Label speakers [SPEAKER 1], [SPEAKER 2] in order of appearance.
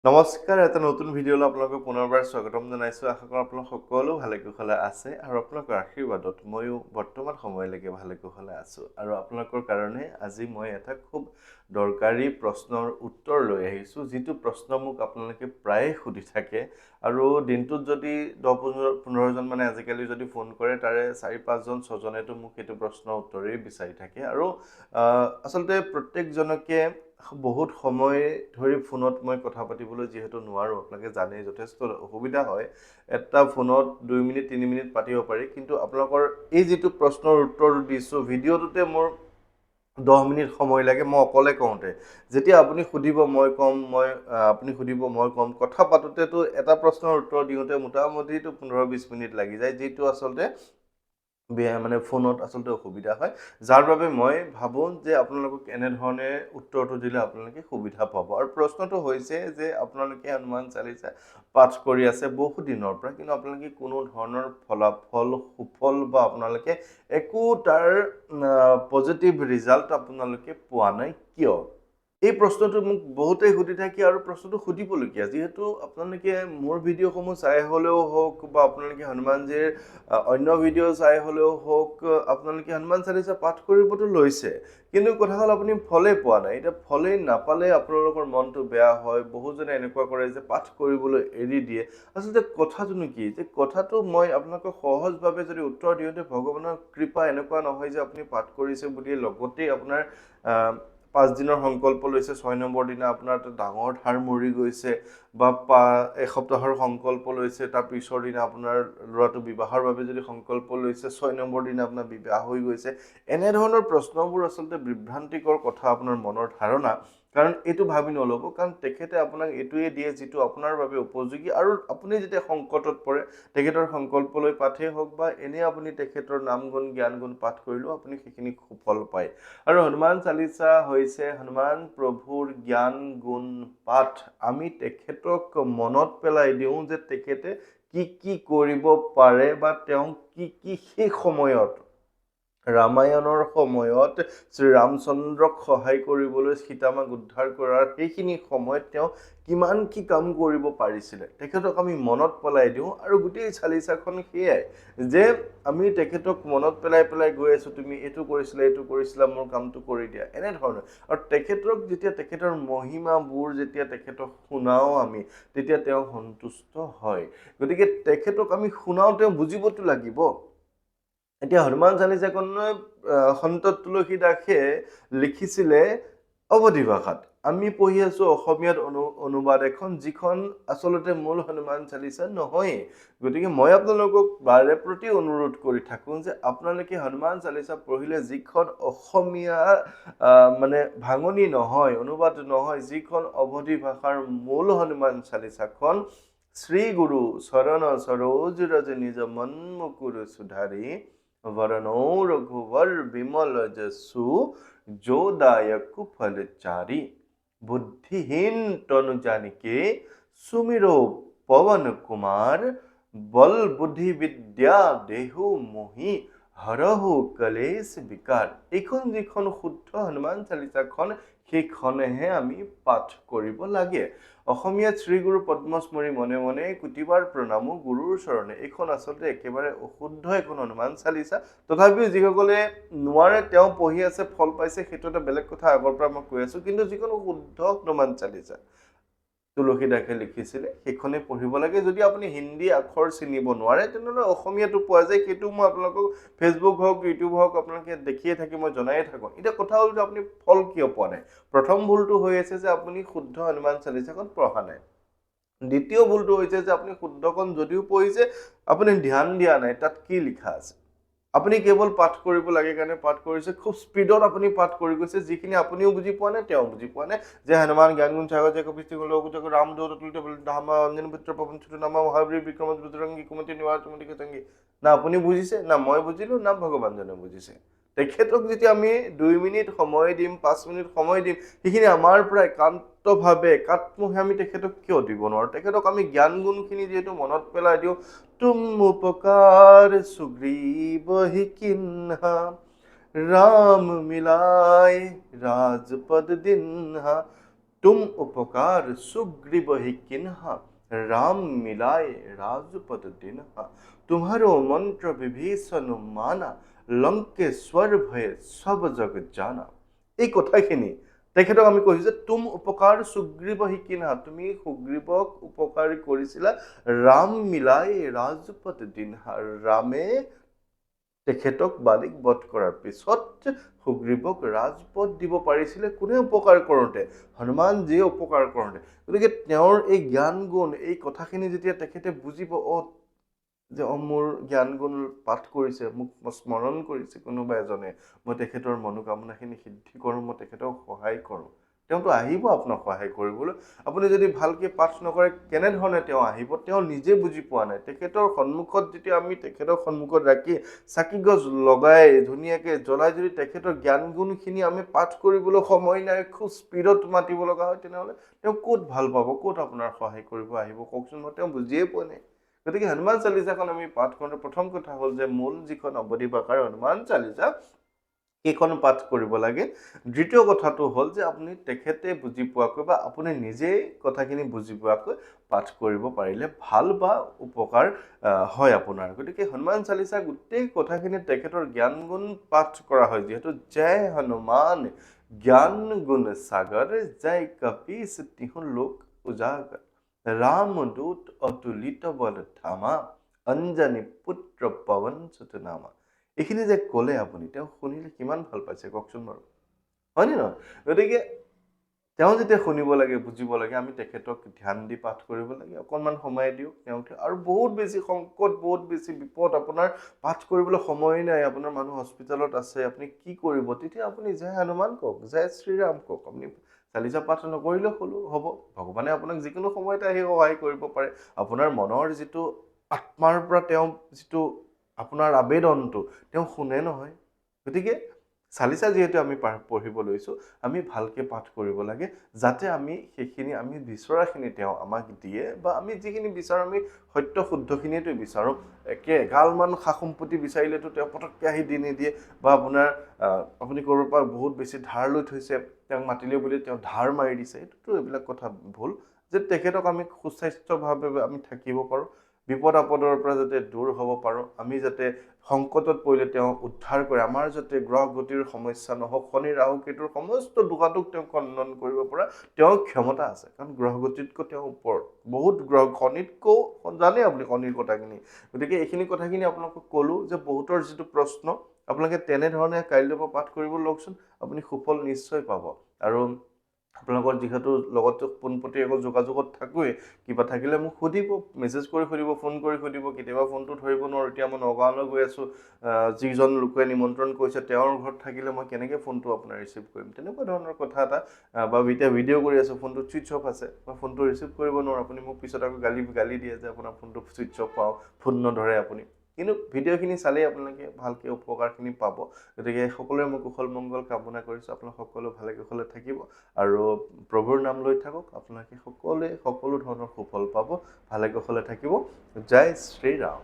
[SPEAKER 1] নমস্কাৰ, এটা নতুন ভিডিঅ'লৈ আপোনালোকক পুনৰবাৰ স্বাগতম জনাইছোঁ। আশা কৰোঁ আপোনালোক সকলো ভালে কুশলে আছে আৰু আপোনালোকৰ আশীৰ্বাদত ময়ো বৰ্তমান সময়লৈকে ভালে কুশলে আছোঁ। আৰু আপোনালোকৰ কাৰণে আজি মই এটা খুব দৰকাৰী প্ৰশ্নৰ উত্তৰ লৈ আহিছোঁ, যিটো প্ৰশ্ন মোক আপোনালোকে প্ৰায়ে সুধি থাকে। আৰু দিনটোত যদি 10-15জন মানে আজিকালি যদি ফোন কৰে, তাৰে 4-5জন 6জনেতো মোক সেইটো প্ৰশ্নৰ উত্তৰেই বিচাৰি থাকে। আৰু আচলতে প্ৰত্যেকজনকে বহুত সময় ধৰি ফোনত মই কথা পাতিবলৈ যিহেতু নোৱাৰোঁ, আপোনালোকে জানেই যথেষ্ট অসুবিধা হয়। এটা ফোনত 2 মিনিট 3 মিনিট পাতিব পাৰি, কিন্তু আপোনালোকৰ এই যিটো প্ৰশ্নৰ উত্তৰ দিছোঁ ভিডিঅ'টোতে মোৰ 10 মিনিট সময় লাগে মই অকলে কওঁতে। যেতিয়া আপুনি সুধিব মই ক'ম, আপুনি সুধিব মই ক'ম, কথা পাতোঁতেতো এটা প্ৰশ্নৰ উত্তৰ দিওঁতে মোটামুটিতো 15-20 মিনিট লাগি যায়, যিটো আচলতে মানে ফোনত আচলতে অসুবিধা হয়। যাৰ বাবে মই ভাবোঁ যে আপোনালোকক এনেধৰণে উত্তৰটো দিলে আপোনালোকে সুবিধা পাব। আৰু প্ৰশ্নটো হৈছে যে আপোনালোকে হনুমান চালিচা পাঠ কৰি আছে বহু দিনৰ পৰা, কিন্তু আপোনালোকে কোনো ধৰণৰ ফলাফল সুফল বা আপোনালোকে একো তাৰ পজিটিভ ৰিজাল্ট আপোনালোকে পোৱা নাই কিয়? এই প্ৰশ্নটো মোক বহুতেই সুধি থাকে আৰু প্ৰশ্নটো সুধিবলগীয়া, যিহেতু আপোনালোকে মোৰ ভিডিঅ'সমূহ চাই হ'লেও হওক বা আপোনালোকে হনুমানজীৰ অন্য ভিডিঅ' চাই হ'লেও হওক, আপোনালোকে হনুমান চালিচা পাঠ কৰিবতো লৈছে, কিন্তু কথা হ'ল আপুনি ফলেই পোৱা নাই। এতিয়া ফলেই নাপালে আপোনালোকৰ মনটো বেয়া হয়। বহুজনে এনেকুৱা কৰে যে পাঠ কৰিবলৈ এৰি দিয়ে। আচলতে কথাটোনো কি? যে কথাটো মই আপোনালোকক সহজভাৱে যদি উত্তৰ দিওঁতে ভগৱানৰ কৃপা এনেকুৱা নহয় যে আপুনি পাঠ কৰিছে বুলিয়ে লগতেই আপোনাৰ 5 দিনৰ সংকল্প লৈছে, 6 নম্বৰ দিনা আপোনাৰ এটা ডাঙৰ ধাৰ মৰি গৈছে, বা এসপ্তাহৰ সংকল্প লৈছে, তাৰ পিছৰ দিনা আপোনাৰ ল'ৰাটো বিবাহৰ বাবে যদি সংকল্প লৈছে, 6 নম্বৰ দিনা আপোনাৰ বিবাহ হৈ গৈছে। এনেধৰণৰ প্ৰশ্নবোৰ আচলতে বিভ্ৰান্তিকৰ কথা আপোনাৰ মনৰ ধাৰণা। কাৰণ এইটো ভাবি নল'ব, কাৰণ তেখেতে আপোনাক এইটোৱে দিয়ে যিটো আপোনাৰ বাবে উপযোগী। আৰু আপুনি যেতিয়া সংকটত পৰে, তেখেতৰ সংকল্প লৈ পাঠেই হওক বা এনেই আপুনি তেখেতৰ নাম গুণ জ্ঞান গুণ পাঠ কৰিলেও আপুনি সেইখিনি সুফল পায়। আৰু হনুমান চালিচা হৈছে হনুমান প্ৰভুৰ জ্ঞান গুণ পাঠ। আমি তেখেতক মনত পেলাই দিওঁ যে তেখেতে কি কি কৰিব পাৰে বা তেওঁ কি কি সেই সময়ত ৰামায়ণৰ সময়ত শ্ৰীৰামচন্দ্ৰক সহায় কৰিবলৈ, সীতামাক উদ্ধাৰ কৰাৰ সেইখিনি সময়ত তেওঁ কিমান কি কাম কৰিব পাৰিছিলে, তেখেতক আমি মনত পেলাই দিওঁ। আৰু গোটেই চালিচাখন সেয়াই যে আমি তেখেতক মনত পেলাই পেলাই গৈ আছোঁ, তুমি এইটো কৰিছিলা, মোৰ কামটো কৰি দিয়া, এনেধৰণৰ। আৰু তেখেতক যেতিয়া তেখেতৰ মহিমাবোৰ যেতিয়া তেখেতক শুনাও আমি, তেতিয়া তেওঁ সন্তুষ্ট হয়। গতিকে তেখেতক আমি শুনাও, তেওঁ বুজিবতো লাগিব। এতিয়া হনুমান চালিচাখনৰ সন্ত তুলসী দাসে লিখিছিলে অৱধি ভাষাত। আমি পঢ়ি আছোঁ অসমীয়াত অনুবাদ এখন, যিখন আচলতে মূল হনুমান চালিচা নহয়েই। গতিকে মই আপোনালোকক বাৰে প্ৰতি অনুৰোধ কৰি থাকোঁ যে আপোনালোকে হনুমান চালিচা পঢ়িলে যিখন অসমীয়া মানে ভাঙনি নহয়, অনুবাদ নহয়, যিখন অৱধি ভাষাৰ মূল হনুমান চালিচাখন, শ্ৰী গুৰু চৰণ সৰোজ ৰজ নিজ মন মুকুৰ সুধাৰি वरणो रघुवर विमल जसु जो दायक फल चारी बुद्धिहीन तनु जानिके सुमिरो पवन कुमार बल बुद्धि विद्या देहु मोहि हरहु कलेश विकार। এইখন যিখন শুদ্ধ হনুমান চালিচাখন, সেইখনেহে আমি পাঠ কৰিব লাগে। অসমীয়াত শ্ৰী গুৰু পদ্মস্মৰি মনে মনে কোটিবাৰ প্ৰণামো গুৰুৰ চৰণে, এইখন আচলতে একেবাৰে অশুদ্ধ এখন হনুমান চালিচা। তথাপিও যিসকলে নোৱাৰে, তেওঁ পঢ়ি আছে, ফল পাইছে, সেইটো এটা বেলেগ কথা, আগৰ পৰা মই কৈ আছোঁ। কিন্তু যিখন শুদ্ধ হনুমান চালিচা তুলসী দাসে লিখিছিলে, সেইখনে পঢ়িব লাগে। যদি আপুনি হিন্দী আখৰ চিনিব নোৱাৰে, তেনেহ'লে অসমীয়াটো পোৱা যায়, সেইটো মই আপোনালোকক ফেচবুক হওক ইউটিউব হওক আপোনালোকে দেখিয়ে থাকে, মই জনায়ে থাকোঁ। এতিয়া কথা হ'ল যে আপুনি ফল কিয় পোৱা নাই? প্ৰথম ভুলটো হৈ আছে যে আপুনি শুদ্ধ হনুমান চালিচাখন পঢ়া নাই। দ্বিতীয় ভুলটো হৈছে যে আপুনি শুদ্ধখন যদিও পঢ়িছে, আপুনি ধ্যান দিয়া নাই তাত কি লিখা আছে। আপুনি কেৱল পাঠ কৰিব লাগে কাৰণে পাঠ কৰিছে, খুব স্পীডত আপুনি পাঠ কৰি গৈছে, যিখিনি আপুনিও বুজি পোৱা নাই, তেওঁ বুজি পোৱা নাই। যে হনুমান জ্ঞান গুণ সাগৰ জয় কপিষ্ঠ লঘুজগ ৰাম দূত অতুলিত বল ধামা অঞ্জন পুত্ৰ পৱন সুত নামা মহাবীৰ বিক্ৰম বজৰংগী কুমতি নিবাৰ চুমতি কতংগী। না আপুনি বুজিছে, না মই বুজিলোঁ, না ভগৱানজনে বুজিছে। তেখেতক যেতিয়া আমি 2 মিনিট সময় দিম, 5 মিনিট সময় দিম, সেইখিনি আমাৰ পৰা একান্তভাৱে একাত্মহে আমি তেখেতক কিয় দিব নোৱাৰোঁ? তেখেতক আমি জ্ঞান গুণখিনি যিহেতু মনত পেলাই দিওঁ, তুম উপকাৰ সুগ্ৰীব হি কিন্হা राम मिलाए राजपद दिन्हा तुम उपकार सुग्रीव ही किन्हा राम मिलाए राजपद दिन्हा तुम्हारो मंत्र विभीषण माना लंकेश्वर भय सब जग जाना। এই কথাখিনি তেখেতক আমি কৈছো যে তুম উপকাৰ সুগ্ৰীৱ শিকিনা, তুমি সুগ্ৰীৱক উপকাৰ কৰিছিলা ৰাম মিলাই ৰাজপথ দিনহা, ৰামে তেখেতক বালিক বধ কৰাৰ পিছত সুগ্ৰীৱক ৰাজপথ দিব পাৰিছিলে কোনে উপকাৰ কৰোঁতে, হনুমানজীয়ে উপকাৰ কৰোঁতে। গতিকে তেওঁৰ এই জ্ঞান গুণ এই কথাখিনি যেতিয়া তেখেতে বুজিব যে মোৰ জ্ঞান গুণ পাঠ কৰিছে, মোক স্মৰণ কৰিছে কোনোবা এজনে, মই তেখেতৰ মনোকামনাখিনি সিদ্ধি কৰোঁ, মই তেখেতক সহায় কৰোঁ, তেওঁতো আহিব আপোনাক সহায় কৰিবলৈ। আপুনি যদি ভালকৈ পাঠ নকৰে কেনেধৰণে তেওঁ আহিব তেওঁ নিজে বুজি পোৱা নাই। তেখেতৰ সন্মুখত যেতিয়া আমি তেখেতৰ সন্মুখত ৰাখি চাকি গছ লগাই ধুনীয়াকৈ জ্বলাই যদি তেখেতৰ জ্ঞান গুণখিনি আমি পাঠ কৰিবলৈ সময় নাই, খুব স্পীডত মাতিব লগা হয়, তেনেহ'লে তেওঁ ক'ত ভাল পাব, ক'ত আপোনাৰ সহায় কৰিব আহিব কওকচোন, মই তেওঁ বুজিয়ে পোৱা নাই। গতিকে হনুমান চালিচাখন আমি পাঠ কৰোঁতে প্ৰথম কথা হ'ল যে মূল যিখন অৱধি ভাষাৰ হনুমান চালিচা সেইখন পাঠ কৰিব লাগে। দ্বিতীয় কথাটো হ'ল যে আপুনি তেখেতে বুজি পোৱাকৈ বা আপুনি নিজেই কথাখিনি বুজি পোৱাকৈ পাঠ কৰিব পাৰিলে ভাল বা উপকাৰ হয় আপোনাৰ। গতিকে হনুমান চালিচা গোটেই কথাখিনি তেখেতৰ জ্ঞান গুণ পাঠ কৰা হয়, যিহেতু জয় হনুমান জ্ঞান গুণ সাগৰ জয় কপীশ তিহু লোক উজাগৰ रामदूत अतुलित बल धामा अंजनी पुत्र पवन सुत नामा। এইখিনি যে ক'লে আপুনি তেওঁ শুনিলে কিমান ভাল পাইছে কওকচোন বাৰু, হয়নে নহয়? গতিকে তেওঁ যেতিয়া শুনিব লাগে বুজিব লাগে আমি তেখেতক ধ্যান দি পাঠ কৰিব লাগে, অকণমান সময় দিওঁ তেওঁক। আৰু বহুত বেছি সংকট বহুত বেছি বিপদ আপোনাৰ পাঠ কৰিবলৈ সময় নাই, আপোনাৰ মানুহ হস্পিটেলত আছে, আপুনি কি কৰিব, তেতিয়া আপুনি জয় হনুমান কওক, জয় শ্ৰীৰাম কওক। আপুনি চালিচা পাঠ নকৰিলেও হ'ব, ভগৱানে আপোনাক যিকোনো সময়তে আহি সহায় কৰিব পাৰে। আপোনাৰ মনৰ যিটো আত্মাৰ পৰা তেওঁ যিটো আপোনাৰ আবেদনটো তেওঁ শুনে নহয়। গতিকে চালিচা যিহেতু আমি পঢ়িব লৈছোঁ আমি ভালকৈ পাঠ কৰিব লাগে, যাতে আমি সেইখিনি আমি বিচৰাখিনি তেওঁ আমাক দিয়ে, বা আমি যিখিনি বিচাৰোঁ আমি সত্য শুদ্ধখিনিয়েতো বিচাৰোঁ। এগালমান সা সম্পত্তি বিচাৰিলেতো তেওঁ পটককৈ আহি দি নিদিয়ে, বা আপোনাৰ আপুনি ক'ৰবাৰ পৰা বহুত বেছি ধাৰ লৈ থৈছে, তেওঁক মাতিলে বুলি তেওঁ ধাৰ মাৰি দিছে, এইটোতো এইবিলাক কথা ভুল। যে তেখেতক আমি সুস্বাস্থ্যভাৱে আমি থাকিব পাৰোঁ, বিপদ আপদৰ পৰা যাতে দূৰ হ'ব পাৰোঁ, আমি যাতে সংকটত পৰিলে তেওঁ উদ্ধাৰ কৰে, আমাৰ যাতে গ্ৰহ গতিৰ সমস্যা নহওক, শনি ৰাহু কেতুৰ সমস্ত দুখাটোক তেওঁ খণ্ডন কৰিব পৰা তেওঁৰ ক্ষমতা আছে, কাৰণ গ্ৰহ গতিতকৈ তেওঁ ওপৰত বহুত গ্ৰহ, শনিতকৈও জানে আপুনি শনিৰ কথাখিনি। গতিকে এইখিনি কথাখিনি আপোনালোকক ক'লোঁ যে বহুতৰ যিটো প্ৰশ্ন আপোনালোকে তেনেধৰণে কাইলৈৰ পৰা পাঠ কৰিব লওকচোন, আপুনি সুফল নিশ্চয় পাব। আৰু আপোনালোকৰ যিহেতু লগতে পোনপটীয়াকৈ যোগাযোগত থাকোৱেই, কিবা থাকিলে মোক সুধিব, মেছেজ কৰি সুধিব, ফোন কৰি সুধিব। কেতিয়াবা ফোনটো ধৰিব নোৱাৰোঁ, এতিয়া মই নগাঁৱলৈ গৈ আছোঁ, যিজন লোকে নিমন্ত্ৰণ কৰিছে তেওঁৰ ঘৰত থাকিলে মই কেনেকৈ ফোনটো আপোনাৰ ৰিচিভ কৰিম, তেনেকুৱা ধৰণৰ কথা এটা। বা এতিয়া ভিডিঅ' কৰি আছোঁ, ফোনটো ছুইচ অফ আছে, মই ফোনটো ৰিচিভ কৰিব নোৱাৰোঁ, আপুনি মোক পিছত আকৌ গালি দিয়ে যে আপোনাৰ ফোনটো ছুইচ অফ পাওঁ, ফোন নধৰে আপুনি। কিন্তু ভিডিঅ'খিনি চালেই আপোনালোকে ভালকৈ উপকাৰখিনি পাব। গতিকে সকলোৰে মই কুশল মংগল কামনা কৰিছোঁ, আপোনালোক সকলো ভালে কুশলে থাকিব আৰু প্ৰভুৰ নাম লৈ থাকক, আপোনালোকে সকলোৱে সকলো ধৰণৰ সুফল পাব, ভালে কুশলে থাকিব। জয় শ্ৰীৰাম।